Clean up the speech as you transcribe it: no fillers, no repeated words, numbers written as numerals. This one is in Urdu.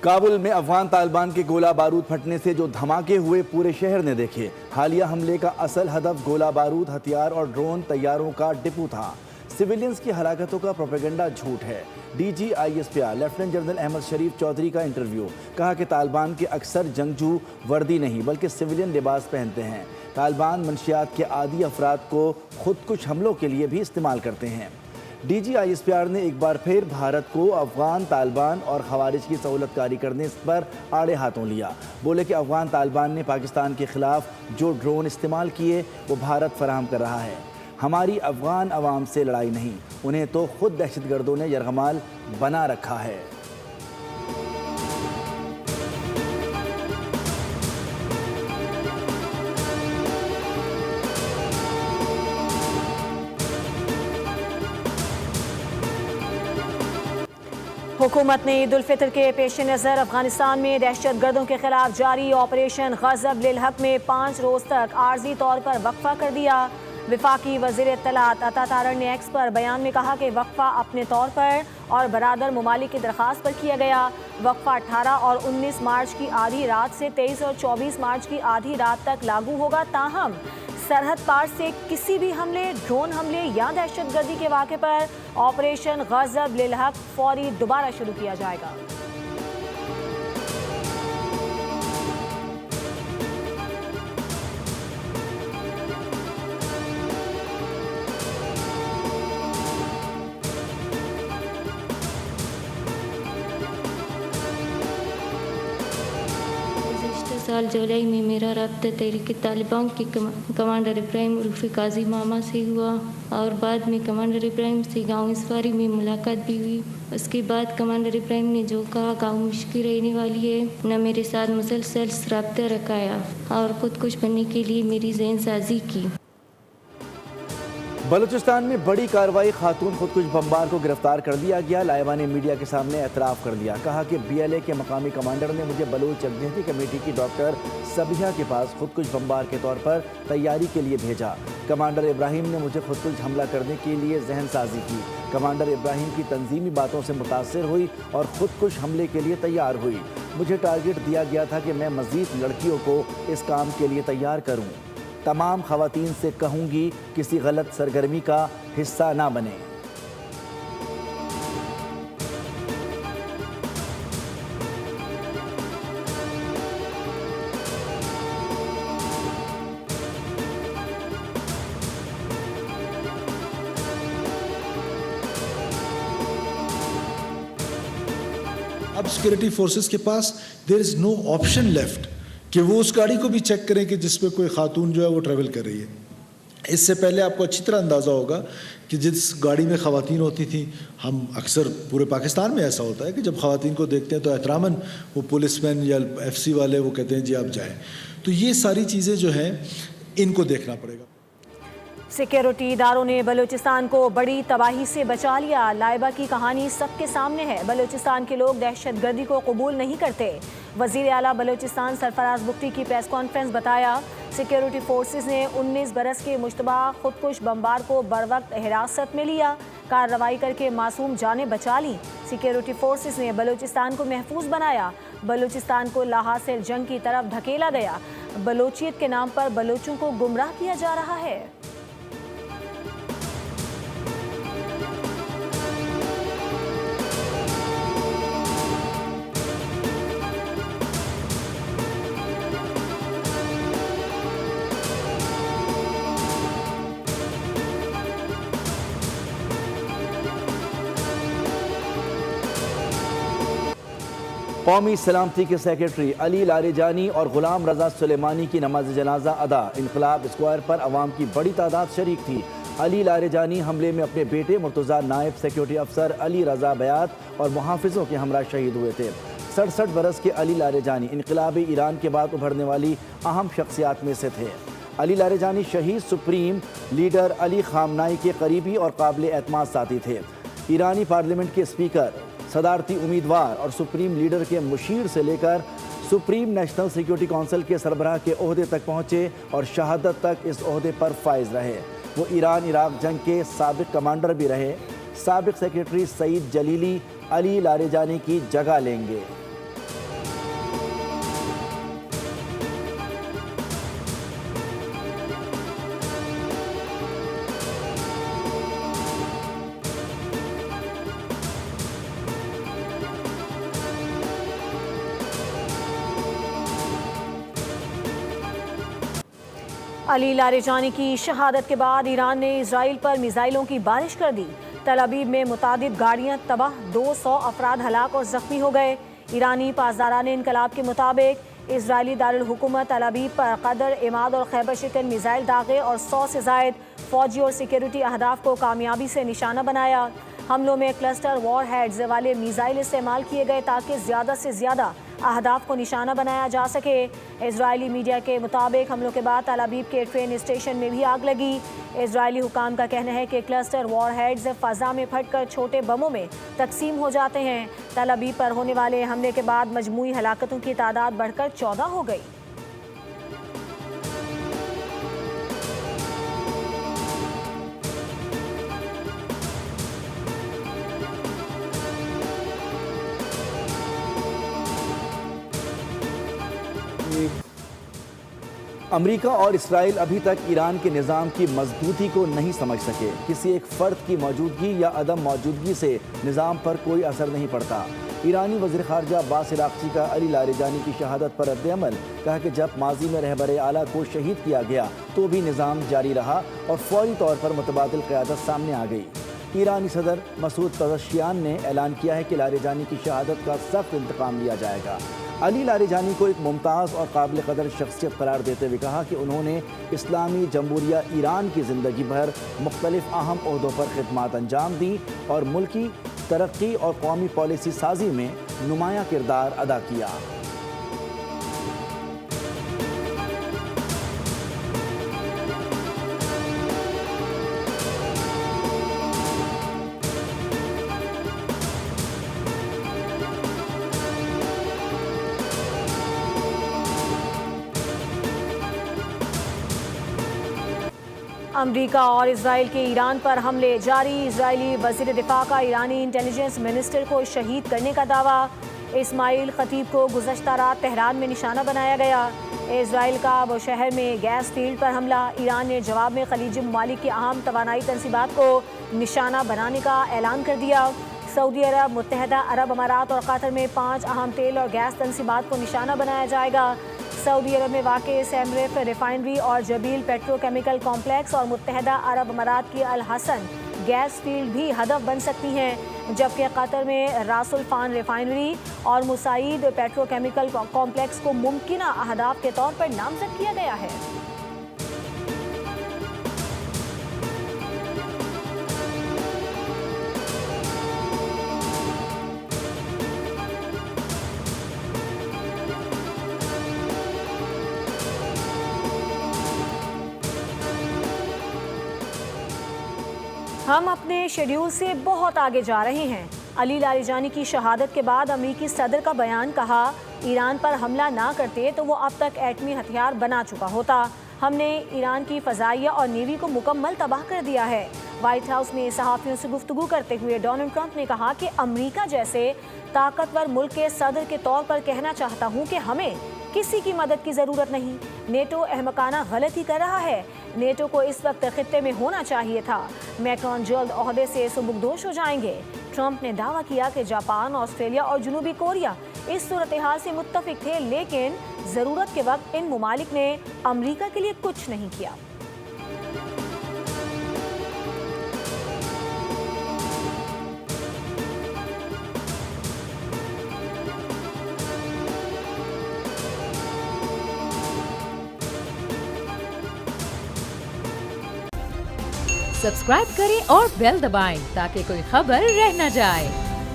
کابل میں افغان طالبان کے گولہ بارود پھٹنے سے جو دھماکے ہوئے پورے شہر نے دیکھے۔ حالیہ حملے کا اصل ہدف گولہ بارود، ہتھیار اور ڈرون طیاروں کا ڈپو تھا۔ سویلینز کی ہلاکتوں کا پروپیگنڈا جھوٹ ہے۔ D G I S P R lieutenant general Ahmed Sharif Chaudhry کا انٹرویو، کہا کہ طالبان کے اکثر جنگجو وردی نہیں بلکہ سویلین لباس پہنتے ہیں۔ طالبان منشیات کے عادی افراد کو خود کش حملوں کے لیے بھی استعمال کرتے ہیں۔ D G I S P R نے ایک بار پھر بھارت کو افغان طالبان اور خوارج کی سہولت کاری کرنے پر آڑے ہاتھوں لیا۔ بولے کہ افغان طالبان نے پاکستان کے خلاف جو ڈرون استعمال کیے وہ بھارت فراہم کر رہا ہے۔ ہماری افغان عوام سے لڑائی نہیں، انہیں تو خود دہشت گردوں نے یرغمال بنا رکھا ہے۔ حکومت نے عید الفطر کے پیش نظر افغانستان میں دہشت گردوں کے خلاف جاری آپریشن غضب للحق میں 5 روز تک عارضی طور پر وقفہ کر دیا۔ وفاقی وزیر اطلاعات عطا تارڑ نے ایکس پر بیان میں کہا کہ وقفہ اپنے طور پر اور برادر ممالک کی درخواست پر کیا گیا۔ وقفہ 18 اور 19 مارچ کی آدھی رات سے 23 اور 24 مارچ کی آدھی رات تک لاگو ہوگا، تاہم سرحد پار سے کسی بھی حملے، ڈرون حملے یا دہشت گردی کے واقعے پر آپریشن غضب للحق فوری دوبارہ شروع کیا جائے گا۔ سال جولائی میں میرا رابطہ تحریک طالبان کے کمانڈر ابراہیم عرف قاضی ماما سے ہوا اور بعد میں کمانڈر ابراہیم سے گاؤں اسواری میں ملاقات بھی ہوئی۔ اس کے بعد کمانڈر ابراہیم نے جو کہا گاؤں مشکل رہنے والی ہے، نہ میرے ساتھ مسلسل رابطہ رکھایا اور خود کش بننے کے لیے میری ذہن سازی کی۔ بلوچستان میں بڑی کارروائی، خاتون خودکش بمبار کو گرفتار کر دیا گیا۔ لائبہ نے میڈیا کے سامنے اعتراف کر دیا، کہا کہ بی ایل اے کے مقامی کمانڈر نے مجھے بلوچ یکجہتی کمیٹی کی ڈاکٹر صبیحہ کے پاس خودکش بمبار کے طور پر تیاری کے لیے بھیجا۔ کمانڈر ابراہیم نے مجھے خودکش حملہ کرنے کے لیے ذہن سازی کی۔ کمانڈر ابراہیم کی تنظیمی باتوں سے متاثر ہوئی اور خودکش حملے کے لیے تیار ہوئی۔ مجھے ٹارگٹ دیا گیا تھا کہ میں مزید لڑکیوں کو اس کام کے لیے تیار کروں۔ تمام خواتین سے کہوں گی کسی غلط سرگرمی کا حصہ نہ بنیں۔ اب سیکورٹی فورسز کے پاس دیر از نو آپشن لیفٹ کہ وہ اس گاڑی کو بھی چیک کریں کہ جس پہ کوئی خاتون جو ہے وہ ٹریول کر رہی ہے۔ اس سے پہلے آپ کو اچھی طرح اندازہ ہوگا کہ جس گاڑی میں خواتین ہوتی تھیں، ہم اکثر پورے پاکستان میں ایسا ہوتا ہے کہ جب خواتین کو دیکھتے ہیں تو احتراماً وہ پولیس مین یا ایف سی والے وہ کہتے ہیں جی آپ جائیں۔ تو یہ ساری چیزیں جو ہیں ان کو دیکھنا پڑے گا۔ سیکیورٹی اداروں نے بلوچستان کو بڑی تباہی سے بچا لیا۔ لائبہ کی کہانی سب کے سامنے ہے۔ بلوچستان کے لوگ دہشت گردی کو قبول نہیں کرتے۔ وزیر اعلیٰ بلوچستان سرفراز بگٹی کی پریس کانفرنس، بتایا سیکیورٹی فورسز نے 19 برس کے مشتبہ خودکش بمبار کو بروقت حراست میں لیا، کارروائی کر کے معصوم جانیں بچا لیں۔ سیکیورٹی فورسز نے بلوچستان کو محفوظ بنایا۔ بلوچستان کو لاحاصل جنگ کی طرف دھکیلا گیا۔ بلوچیت کے نام پر بلوچوں کو گمراہ کیا جا رہا ہے۔ قومی سلامتی کے سیکرٹری علی لاریجانی اور غلام رضا سلیمانی کی نماز جنازہ ادا۔ انقلاب اسکوائر پر عوام کی بڑی تعداد شریک تھی۔ علی لاریجانی حملے میں اپنے بیٹے مرتضیٰ نائب سیکیورٹی افسر علی رضا بیات اور محافظوں کے ہمراہ شہید ہوئے تھے۔ 67 برس کے علی لاریجانی انقلاب ایران کے بعد ابھرنے والی اہم شخصیات میں سے تھے۔ علی لاریجانی شہید سپریم لیڈر علی خامنائی کے قریبی اور قابل اعتماد ساتھی تھے۔ ایرانی پارلیمنٹ کے اسپیکر، صدارتی امیدوار اور سپریم لیڈر کے مشیر سے لے کر سپریم نیشنل سیکیورٹی کونسل کے سربراہ کے عہدے تک پہنچے اور شہادت تک اس عہدے پر فائز رہے۔ وہ ایران عراق جنگ کے سابق کمانڈر بھی رہے۔ سابق سیکریٹری سعید جلیلی علی لاریجانی کی جگہ لیں گے۔ علی لاریجانی کی شہادت کے بعد ایران نے اسرائیل پر میزائلوں کی بارش کر دی۔ تل ابیب میں متعدد گاڑیاں تباہ، 200 افراد ہلاک اور زخمی ہو گئے۔ ایرانی پاسداران انقلاب کے مطابق اسرائیلی دارالحکومت تل ابیب پر قدر، عماد اور خیبر شکن میزائل داغے اور 100 سے زائد فوجی اور سیکیورٹی اہداف کو کامیابی سے نشانہ بنایا۔ حملوں میں کلسٹر وار ہیڈز والے میزائل استعمال کیے گئے تاکہ زیادہ سے زیادہ اہداف کو نشانہ بنایا جا سکے۔ اسرائیلی میڈیا کے مطابق حملوں کے بعد تل ابیب کے ٹرین اسٹیشن میں بھی آگ لگی۔ اسرائیلی حکام کا کہنا ہے کہ کلسٹر وار ہیڈز فضا میں پھٹ کر چھوٹے بموں میں تقسیم ہو جاتے ہیں۔ تل ابیب پر ہونے والے حملے کے بعد مجموعی ہلاکتوں کی تعداد بڑھ کر 14 ہو گئی۔ امریکہ اور اسرائیل ابھی تک ایران کے نظام کی مضبوطی کو نہیں سمجھ سکے۔ کسی ایک فرد کی موجودگی یا عدم موجودگی سے نظام پر کوئی اثر نہیں پڑتا۔ ایرانی وزیر خارجہ عباس عراقچی کا علی لاریجانی کی شہادت پر رد عمل، کہا کہ جب ماضی میں رہبر اعلیٰ کو شہید کیا گیا تو بھی نظام جاری رہا اور فوری طور پر متبادل قیادت سامنے آ گئی۔ ایرانی صدر مسعود پزشکیان نے اعلان کیا ہے کہ لاریجانی کی شہادت کا سخت انتقام لیا جائے گا۔ علی لاریجانی کو ایک ممتاز اور قابل قدر شخصیت قرار دیتے ہوئے کہا کہ انہوں نے اسلامی جمہوریہ ایران کی زندگی بھر مختلف اہم عہدوں پر خدمات انجام دیں اور ملکی ترقی اور قومی پالیسی سازی میں نمایاں کردار ادا کیا۔ امریکہ اور اسرائیل کے ایران پر حملے جاری۔ اسرائیلی وزیر دفاع کا ایرانی انٹیلیجنس منسٹر کو شہید کرنے کا دعویٰ۔ اسماعیل خطیب کو گزشتہ رات تہران میں نشانہ بنایا گیا۔ اسرائیل کا ابو شہر میں گیس فیلڈ پر حملہ۔ ایران نے جواب میں خلیجی ممالک کی اہم توانائی تنصیبات کو نشانہ بنانے کا اعلان کر دیا۔ سعودی عرب، متحدہ عرب امارات اور قطر میں 5 اہم تیل اور گیس تنصیبات کو نشانہ بنایا جائے گا۔ سعودی عرب میں واقع سیمریف ریفائنری اور جبیل پیٹرو کیمیکل کمپلیکس اور متحدہ عرب امارات کی الحسن گیس فیلڈ بھی ہدف بن سکتی ہیں، جبکہ قطر میں راس الفان ریفائنری اور مساعد پیٹرو کیمیکل کمپلیکس کو ممکنہ اہداف کے طور پر نامزد کیا گیا ہے۔ ہم اپنے شیڈیول سے بہت آگے جا رہے ہیں۔ علی لاریجانی کی شہادت کے بعد امریکی صدر کا بیان، کہا ایران پر حملہ نہ کرتے تو وہ اب تک ایٹمی ہتھیار بنا چکا ہوتا۔ ہم نے ایران کی فضائیہ اور نیوی کو مکمل تباہ کر دیا ہے۔ وائٹ ہاؤس میں صحافیوں سے گفتگو کرتے ہوئے ڈونلڈ ٹرمپ نے کہا کہ امریکہ جیسے طاقتور ملک کے صدر کے طور پر کہنا چاہتا ہوں کہ ہمیں کسی کی مدد کی ضرورت نہیں۔ نیٹو احمقانہ غلطی کر رہا ہے۔ نیٹو کو اس وقت خطے میں ہونا چاہیے تھا۔ میکرون جلد عہدے سے سبکدوش ہو جائیں گے۔ ٹرمپ نے دعویٰ کیا کہ جاپان، آسٹریلیا اور جنوبی کوریا اس صورتحال سے متفق تھے، لیکن ضرورت کے وقت ان ممالک نے امریکہ کے لیے کچھ نہیں کیا۔ سبسکرائب کریں اور بیل دبائیں تاکہ کوئی خبر رہ نہ جائے۔